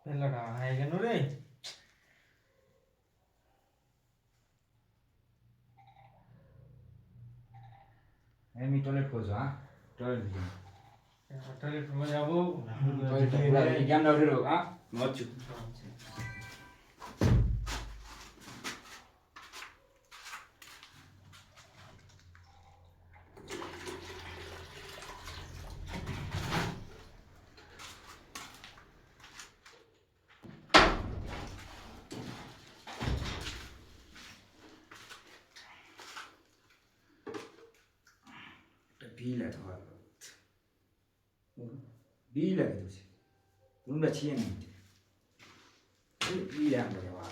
পেলাটা high কেন রে? আমি টয়লেট করছো হ্যাঁ টয়লেট দিই টয়লেট রুমে যাবো। টয়লেট পুরা জ্ঞান দাও রে হ্যাঁ মচ্ছু bile var. Bile gidiyorsun. Bunu da çiğneyin. Bile böyle var.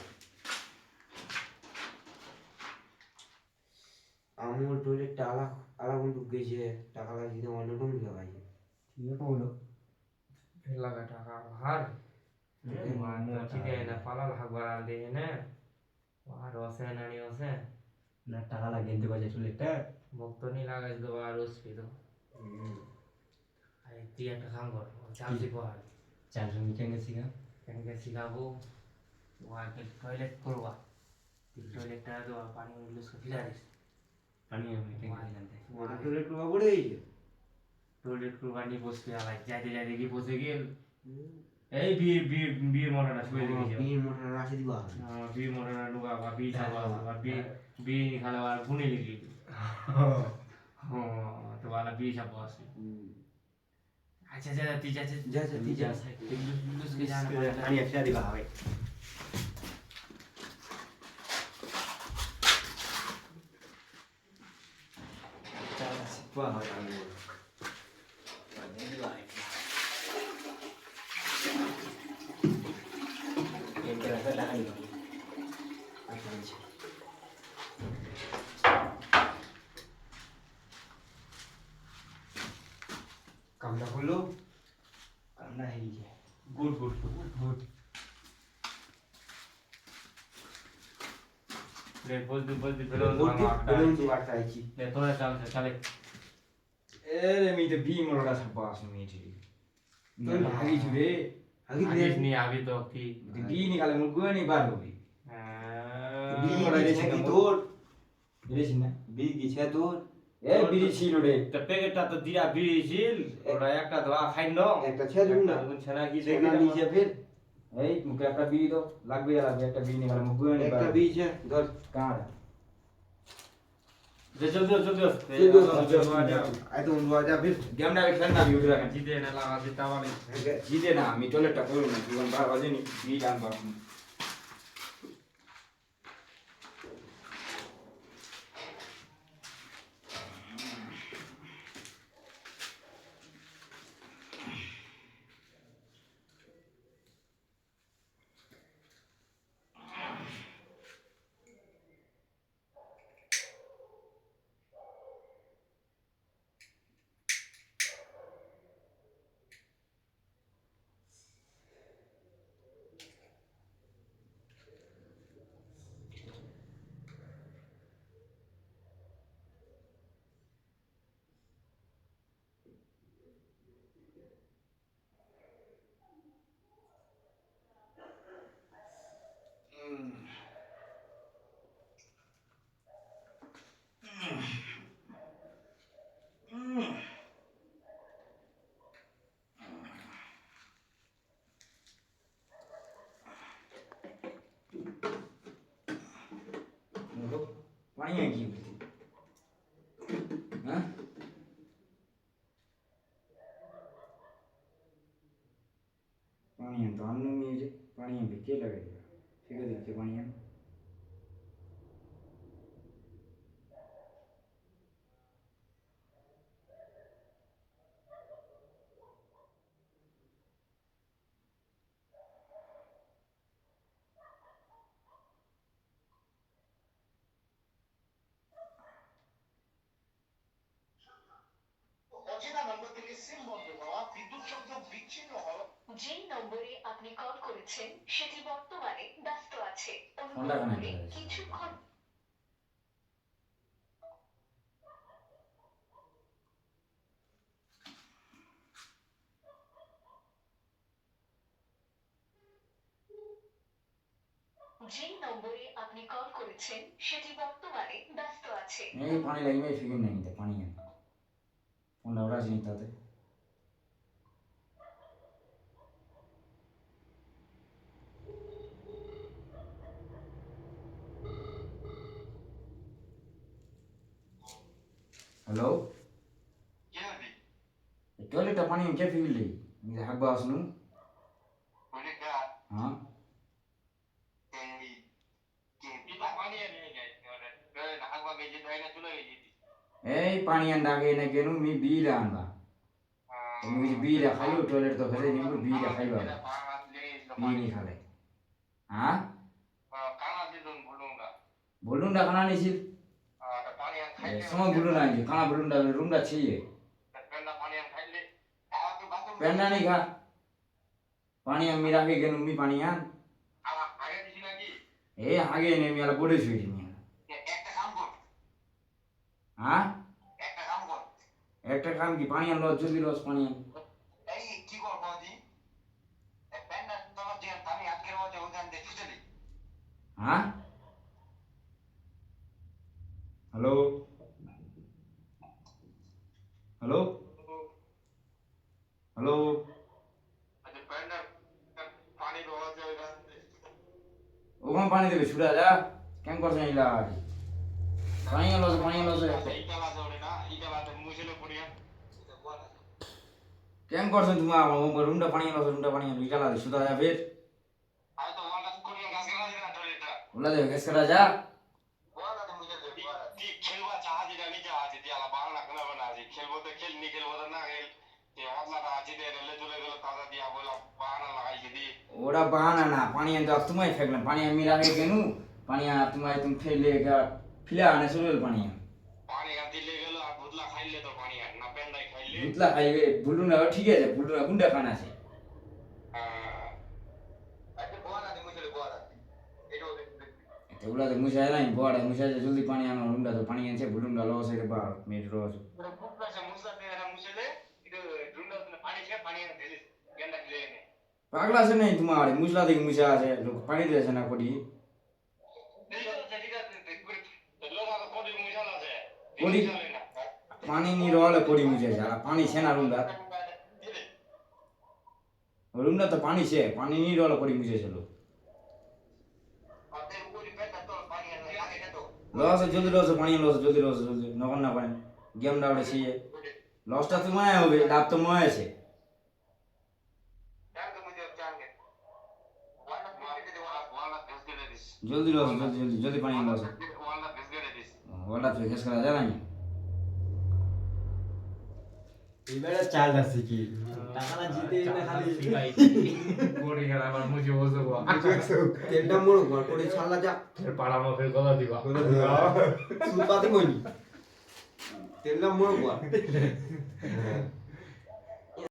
আমার টয়লেটটা আলা বন্ধু গেছে টাকা লাগিয়ে দিয়ে অন্যরকম লাগাইছে ঠিক বলো লাগা টাকা হার চিতে না পালাল হাগবার দে না আর ওসে নানি ওসে না টাকা লাগিয়ে দিতে পারছে টয়লেটটা ভক্তনি লাগাই দেবো আর ওসপিদ আরে তুই একটা কাম কর চাল দিব আর চার জমি কেন শিখা কেনকে শিখাবো ওয়াকে টয়লেট করবা টয়লেটটা তো পানি ইউজ করে ফিলা দিস পানি আমি কেন জানতে টয়লেট করবা পড়ে গেছে টয়লেট করবা নি বসতে আলাই যাইতে যাইতে কি বসে গেল এই বীর বীর বীর মরাটা শুয়ে দিয়েছে বিয়ের মোটর রাশি দিবা বীর মরাটা নুকা বা বীর ছাবা বা বীর বীর খালে আর গুনে লিখি তো वाला बी छापा আছে আচ্ছা যা তুই যা যা তুই যা লুস के जाना पड़ेगा পানি একটা দিবা হবে চালা সিপা হয় আমি एक तरह लगा दिया আচ্ছা কামটা হলো करना है ये गुड गुड गुड ले बोल दे फिर বলুন তো আর চাইছি ले थोड़ा चले এরে মি তো বি মরোটা সব পাস মি ঠিক तो ভাগি ছুড়ে আগে आगे नहीं आगे तो की বি নিকালে মুখ গুয়ে নি বার হবে বি মোড়া গেছে দিয়েছে কি না তোর দিয়েছি না বি গেছে তোর এ বিড়ি ছিল রে তো প্যাকেটটা তো দিরা বিড়িছিল ওরা একটা ধোয়া খাই ন একটা ছেড়ে দিবি না ছাড়া কি সেটা দেখবি নিচে ফের এই মুখে একটা বিড়ি তো লাগবে একটা বিড়ি নিকালে মুখ গুয়ে নি একটা বীজ ধর কাঁড় যে জলদি জলদি আই তো উন্ডু আজা ফির গেমটা খেলনা বি উঠে রাখেন জিতে না লাগা দিতে পারে জিতে না আমি টয়লেটটা করব না জীবন বার বাজেনি বি জানবা पानी है की हां पानी है तो अन्नू में जे पानी है के लगेगा ठीक है देखते पानी है অচেনা নম্বর থেকে সিম বন্ধ হওয়া বিদ্যুৎ সংযোগ বিচ্ছিন্ন হওয়া যে নম্বরে আপনি কল করেছেন সেটি বর্তমানে ব্যস্ত আছে ঠান্ডা অনুগ্রহ পানি করে কিছুক্ষণ যে নম্বরে আপনি কল করেছেন সেটি বর্তমানে ব্যস্ত আছে এই পানি লাগি মেয়ে ফিকির নেই নিতে পানি আন ফোনটা ওরা চিনি তাতে हेलो কি হবি टॉयलेट पानी में क्या फील रही मुझे हक बात सुनूं বলে গা हाँ এই কে পিতা পানি এনে গাই ওরে হাগবা গেছি তাই না চলে গেছি ए पानी अंडा के ने केनु मी बी रानबा तो मुझे बी रा खाइयो टॉयलेट तो करे नहीं बी रा खाइबा बी नहीं खाले हाँ কানা দিদুন বলুঙ্গা बोलूंगा खाना नहीं सिर পানি আন খাইলে समय बोलूंगा जी खाना बोलूंगा रूम दा चाहिए পেন্না পানি আন খাইলে তো বাথরুম पेन्ना नहीं खा पानी हम मिला के गेनु मी पानी आन আগে দিছি নাকি ए आगे ने मेला बोडे सुई मी একটা কাম কর हाँ একটা কাম কর एक काम की पानी आन लो जल्दी लो पानी आन এই কি করব দি পেন্না তোমার যে পানি আটকে রয়েছে ওখান দিয়ে চলে हाँ हेलो हेलो हेलो আচ্ছা পেন্না পানি রয়েছে ওখান দিয়ে ওখানে পানি দেবে ছুড়া যা কেন করছ ইলা পানি আলো এই কালা জোরে না এই কালা তো মুছলে পড়িয়া কেন করছ তুমি আমার রুমটা পানি আলো ইটা লা ছুড়া যা ফির আই তো ওয়ালা করিয়া গাছ গাছ না টয়লেটটা ওলা দে কেস করা যা ওয়ালা তো মুঝে দে কি খেলবা চাহা যেটা আমি চাহা যে দিয়ালা বাংলা খেলা বানা আছে খেলবো তো খেলনি খেলবো তো না খেল যে হতলাটা আছে দে রেলে চলে গেল তাজা দিয়া বলা বাহানা লাগাইছে দি ওরা বাহানা না পানি আনতে তোমায় ফেকলাম পানি আমি রাখে কেনু পানি তোমায় তুমি ফেলে ফিলা আনে চলে পানি পানি গাতি লে গেল আর ভুতলা খাইলে তো পানি আর না পেন্ডাই খাইলে দুতলা খাইবে বুলুনা ঠিক আছে বুলুনা গুন্ডা খানা আছে আচ্ছা বলা দি মুছলে বলা এটাও দেখ ওগুলা তো মুছায় নাই বড় মুছায় জলদি পানি আনো রুমটা তো পানি আনছে বুলুনটা লস হয়ে বা মেট রস পুরো বুকলা সে মুছলা দে না মুছলে এটা ঢুন্ডা পানি খেয়ে পানি আর ঢেলে গেন্ডা খেলে নে পাগলা আছে নাই তোমার মুছলা দেখি মুছা আছে পানি দিয়েছে না কোটি কোটি পানি নি রলে কোটি মুছেছে আর পানি છે না রুমটা তো পানি છે পানি নি রলে কোটি মুছেছে লোক লস জলদি নকন না পানি গেমটা ওটা ছিয়ে লসটা তোমায় হবে লাভ তো ময় আছে জলদি পানি লস ওটা তো কেস করা যায় না এবারে চাল আছে কি টাকা না জিতে না খালি পড়ে গেল আবার মুছে বসবো তেলটা মোড় ঘর করে ছাড়লা যা পাড়া মাফে গলা দিবা সুপাতে কইনি তেলটা মোড় ঘর